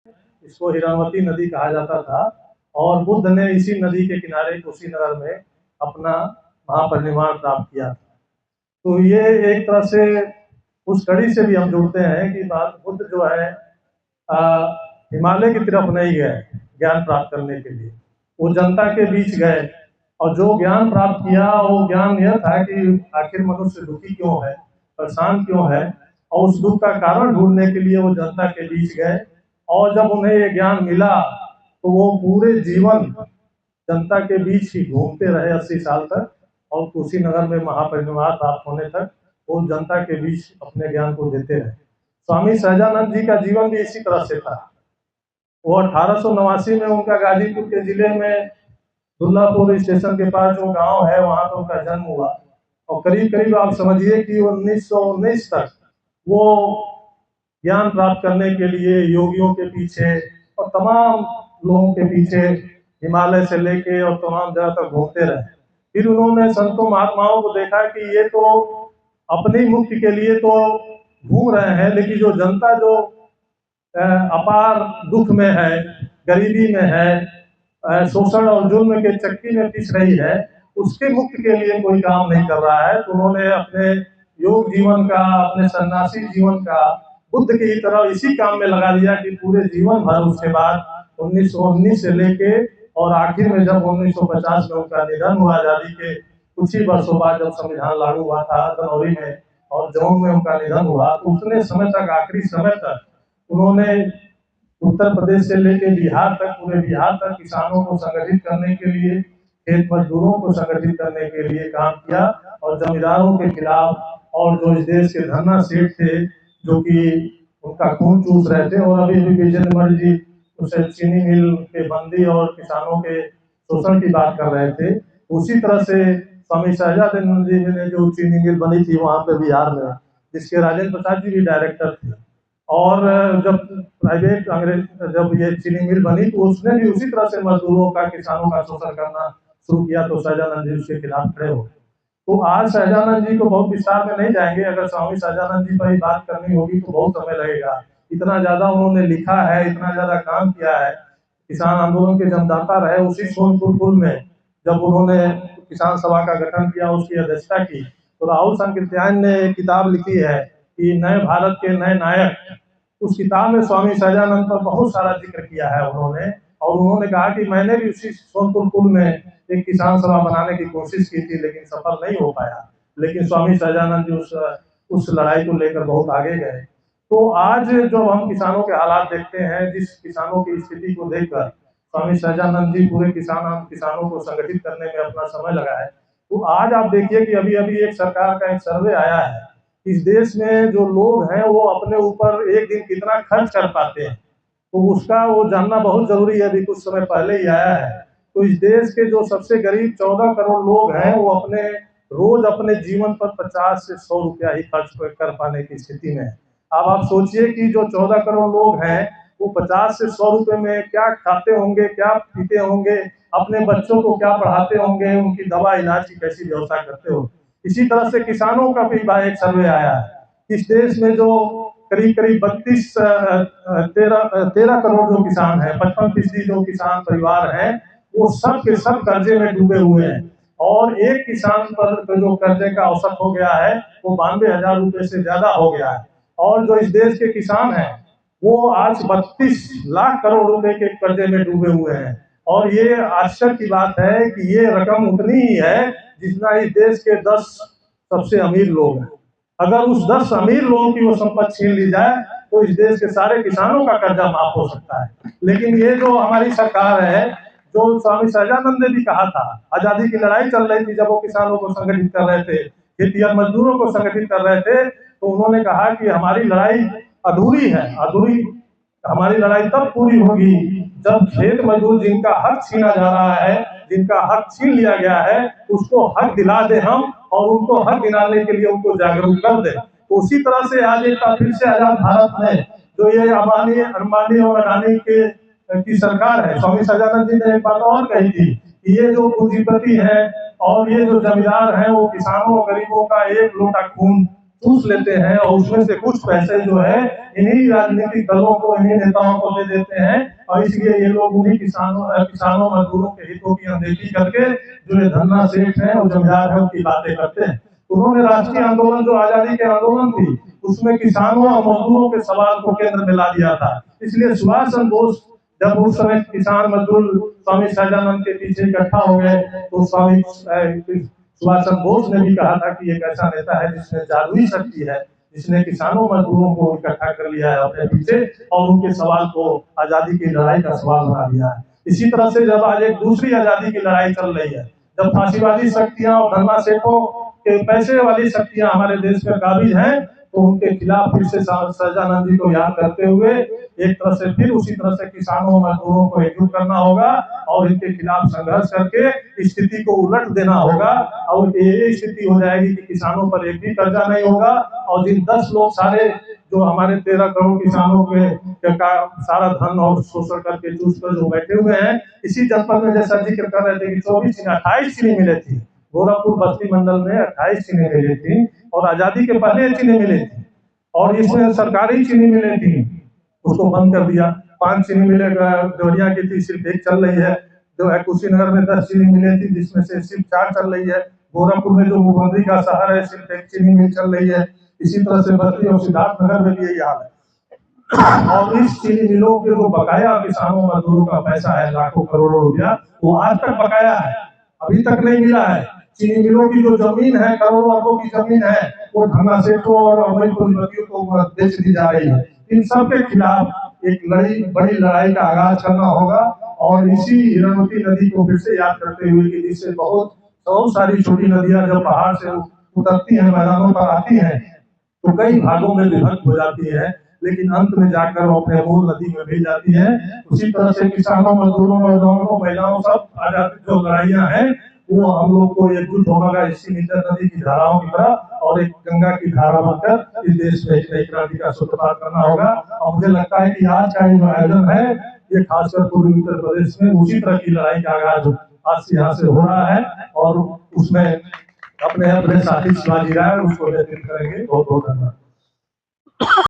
इसको हिरण्यवती नदी कहा जाता था और बुद्ध ने इसी नदी के किनारे कुशीनगर में अपना महापरिनिर्वाण प्राप्त किया। तो ये एक तरह से उस कड़ी से भी हम जुड़ते हैं कि बुद्ध जो है हिमालय की तरफ नहीं गए ज्ञान प्राप्त करने के लिए, वो जनता के बीच गए और जो ज्ञान प्राप्त किया वो ज्ञान यह था कि आखिर मनुष्य दुखी क्यों है, परेशान क्यों है, और उस दुख का कारण ढूंढने के लिए वो जनता के बीच गए। और जब उन्हें ये ज्ञान मिला तो वो पूरे जीवन जनता के बीच ही घूमते रहे 80 साल तक, और कुशीनगर में महापरिनिर्वाण प्राप्त होने तक वो जनता के बीच अपने ज्ञान को देते रहे। स्वामी सहजानंद जी का जीवन भी इसी तरह से था। वो 1889 में उनका गाजीपुर के जिले में दुल्लापुर स्टेशन के पास जो गांव है वहां पर उनका जन्म हुआ, और करीब करीब आप समझिए कि 1919 तक वो ज्ञान प्राप्त करने के लिए योगियों के पीछे और तमाम लोगों के पीछे हिमालय से लेके और तमाम जगह तक घूमते रहे। फिर उन्होंने संतों महात्माओं को देखा कि ये तो अपनी मुक्ति के लिए तो घूम रहे हैं, लेकिन जो जनता जो अपार दुख में है, गरीबी में है, शोषण और जुल्म के चक्की में पिस रही है, उसके मुक्ति के लिए कोई काम नहीं कर रहा है। तो उन्होंने अपने योग जीवन का, अपने सन्यासी जीवन का बुद्ध की तरह इसी काम में लगा दिया कि पूरे जीवन भर उसके बाद 1919 से लेके और आखिर में जब 1950 में उनका निधन हुआ, आजादी के कुछ ही वर्षों बाद जब संविधान लागू हुआ था जनवरी में और जून में उनका निधन हुआ, तो उतने समय तक, आखिरी समय तक उन्होंने उत्तर प्रदेश से लेकर बिहार तक, पूरे बिहार तक किसानों को संगठित करने के लिए, खेत मजदूरों को संगठित करने के लिए काम किया, और जमींदारों के खिलाफ और जो इस देश के धन्ना सेठ थे जो कि उनका खून चूस रहे थे, और अभी भी विजयनगर जी उसे चीनी मिल के बंदी और किसानों के शोषण की बात कर रहे थे। उसी तरह से स्वामी सहजानंद जी ने जो चीनी मिल बनी थी वहां पे बिहार में, जिसके राजेंद्र प्रसाद जी भी डायरेक्टर थे, और जब प्राइवेट अंग्रेज जब ये चीनी मिल बनी तो उसने भी उसी तरह से मजदूरों का, किसानों का शोषण करना शुरू किया, तो सहजानंद जी उसके खिलाफ खड़े हो। तो आज सहजानंद जी को बहुत विस्तार में नहीं जाएंगे, अगर स्वामी सहजानंद जी पर ही बात करनी होगी तो बहुत समय लगेगा। इतना ज्यादा उन्होंने लिखा है, इतना ज्यादा काम किया है। किसान आंदोलन के जन्मदाता रहे। उसी सोनपुर पुल में जब उन्होंने किसान सभा का गठन किया, उसकी अध्यक्षता की, तो राहुल संकीर्त्यायन ने एक किताब लिखी है कि नए भारत के नए नायक। उस किताब में स्वामी सहजानंद पर बहुत सारा जिक्र किया है उन्होंने, और उन्होंने कहा कि मैंने भी उसी सोनपुर पुल में एक किसान सभा बनाने की कोशिश की थी, लेकिन सफल नहीं हो पाया। लेकिन स्वामी सहजानंद जी उस लड़ाई को लेकर बहुत आगे गए। तो आज जो हम किसानों के हालात देखते हैं, जिस किसानों की स्थिति को देखकर स्वामी सहजानंद जी पूरे किसानों को संगठित करने में अपना समय लगाए, तो आज आप देखिए कि अभी अभी एक सरकार का एक सर्वे आया है, इस देश में जो लोग हैं वो अपने ऊपर एक दिन कितना खर्च कर पाते हैं, तो उसका वो जानना बहुत जरूरी है। अभी कुछ समय पहले ही आया है, तो इस देश के जो सबसे गरीब 14 करोड़ लोग हैं वो अपने रोज अपने जीवन पर 50 से 100 रुपया ही खर्च कर पाने की स्थिति में है। अब आप सोचिए कि जो 14 करोड़ लोग हैं वो 50 से 100 रुपए में क्या खाते होंगे, क्या पीते होंगे, अपने बच्चों को क्या पढ़ाते होंगे, उनकी दवा इलाज की कैसी व्यवस्था करते हो। इसी तरह से किसानों का भी एक सर्वे आया है। इस देश में जो करीब करीब 13 करोड़ जो किसान हैं, 55% जो किसान परिवार हैं, वो सब के सब कर्जे में डूबे हुए हैं, और एक किसान पर जो कर्जे का औसत हो गया है वो 92,000 रुपए से ज्यादा हो गया है। और जो इस देश के किसान हैं वो आज 32 लाख करोड़ रुपए के कर्जे में डूबे हुए हैं। और ये आश्चर्य की बात है कि ये रकम उतनी ही है जितना इस देश के 10 सबसे अमीर लोग हैं। अगर उस 10 अमीर लोगों की वो संपत्ति छीन ली जाए तो इस देश के सारे किसानों का कर्जा माफ हो सकता है। लेकिन ये जो हमारी सरकार है, जो स्वामी सहजानंद ने भी कहा था, आजादी की लड़ाई चल रही थी जब वो किसानों को संगठित कर रहे थे, खेतिहर मजदूरों को संगठित कर रहे थे, तो उन्होंने कहा कि हमारी लड़ाई अधूरी है, हमारी लड़ाई तब पूरी होगी जब खेत मजदूर जिनका हक छीना जा रहा है, जिनका हक छीन लिया गया है, उसको हक दिला दे हम, और उनको हक दिलाने के लिए उनको जागरूक कर दे। तो उसी तरह से आज एक बार फिर से आजाद भारत में जो ये अंबानी और अडानी की सरकार है, स्वामी सहजानंद जी ने एक बात और कही थी कि ये जो पूंजीपति है और ये जो जमींदार है वो किसानों और गरीबों का एक लोटा खून चूस लेते हैं और उसमें से कुछ पैसे जो है इन्हीं राजनीतिक दलों को, इन्हीं नेताओं को दे देते हैं और इसलिए ये लोग उन्हीं किसानों मजदूरों के हितों की अनदेखी करके जो ये धन्ना सेठ है और जमींदार है उनकी बातें करते हैं। उन्होंने राष्ट्रीय आंदोलन जो आजादी के आंदोलन थी उसमें किसानों और मजदूरों के सवाल को केंद्र में ला दिया था। इसलिए सुभाष चंद्र बोस जब उस समय किसान मजदूर स्वामी सहजानंद के पीछे इकट्ठा हो गए तो स्वामी सुभाष चंद्र बोस ने भी कहा था कि एक ऐसा नेता है जिसमें जादुई शक्ति है, जिसने किसानों मजदूरों को इकट्ठा कर लिया है अपने पीछे और उनके सवाल को आजादी की लड़ाई का सवाल बना दिया है। इसी तरह से जब आज एक दूसरी आजादी की लड़ाई चल रही है, जब फांसीवादी शक्तियां और धन्ना सेठों के पैसे वाली शक्तियां हमारे देश में काबिज हैं, तो उनके खिलाफ फिर से सहजानंद जी को याद करते हुए एक तरह से फिर उसी तरह से किसानों मजदूरों को एकजुट करना होगा और इनके खिलाफ संघर्ष करके स्थिति को उलट देना होगा और ये स्थिति हो जाएगी कि किसानों पर एक भी कर्जा नहीं होगा और जिन 10 लोग सारे जो हमारे 13 करोड़ किसानों के का सारा धन और शोषण करके चूस कर जो बैठे हुए हैं, इसी जनपद में जैसा जिक्र कर रहे थे कि 28 चीनी मिले थी, गोरखपुर बस्ती मंडल में 28 चीनी मिली थी और आजादी के पहले चीनी मिली थी और इसमें सरकारी चीनी मिली थी, उसको बंद कर दिया। 5 चीनी मिले देवरिया की थी, सिर्फ 1 चल रही है। जो है कुशीनगर में 10 चीनी मिले थी जिसमें से सिर्फ 4 चल रही है। गोरखपुर में जो मुख्यमंत्री का शहर है सिर्फ 1 चीनी मिल चल रही है। इसी तरह से बस्ती और सिद्धार्थनगर में भी यही हाल है और इस चीनी मिलों के जो बकाया किसानों मजदूरों का पैसा है लाखों करोड़ों रुपया, वो आज तक बकाया है, अभी तक नहीं मिला है। चीनी मिलों की जो जमीन है, करोड़ों अरबों की जमीन है, वो धन्ना सेठों और अवैध पूंजीपतियों को बेच दी जा रही है। इन सब के खिलाफ एक बड़ी लड़ाई का आगाज करना होगा और इसी हिरणवती नदी को फिर से याद करते हुए कि जिससे बहुत सारी छोटी नदियां जब पहाड़ से उतरती हैं, मैदानों पर आती हैं, तो कई भागों में विभक्त हो जाती है, लेकिन अंत में जाकर वो अपने मूल नदी में मिल जाती है। उसी तरह से किसानों मजदूरों नौजवानों महिलाओं सब आजादी जो लड़ाइयां हैं वो हम लोग को एकजुट होगा इसी नीचे नदी की धाराओं की तरह और एक गंगा की धारा बनकर इस देश में एक नई क्रांति का सूत्रपात करना होगा। और मुझे लगता है कि आज का जो आयोजन है ये खासकर पूर्वी उत्तर प्रदेश में उसी तरह की लड़ाई का आगाज आज से यहाँ से हो रहा है और उसमें अपने साथी शिवाजी राय उसको नेतृत्व करेंगे। बहुत बहुत धन्यवाद।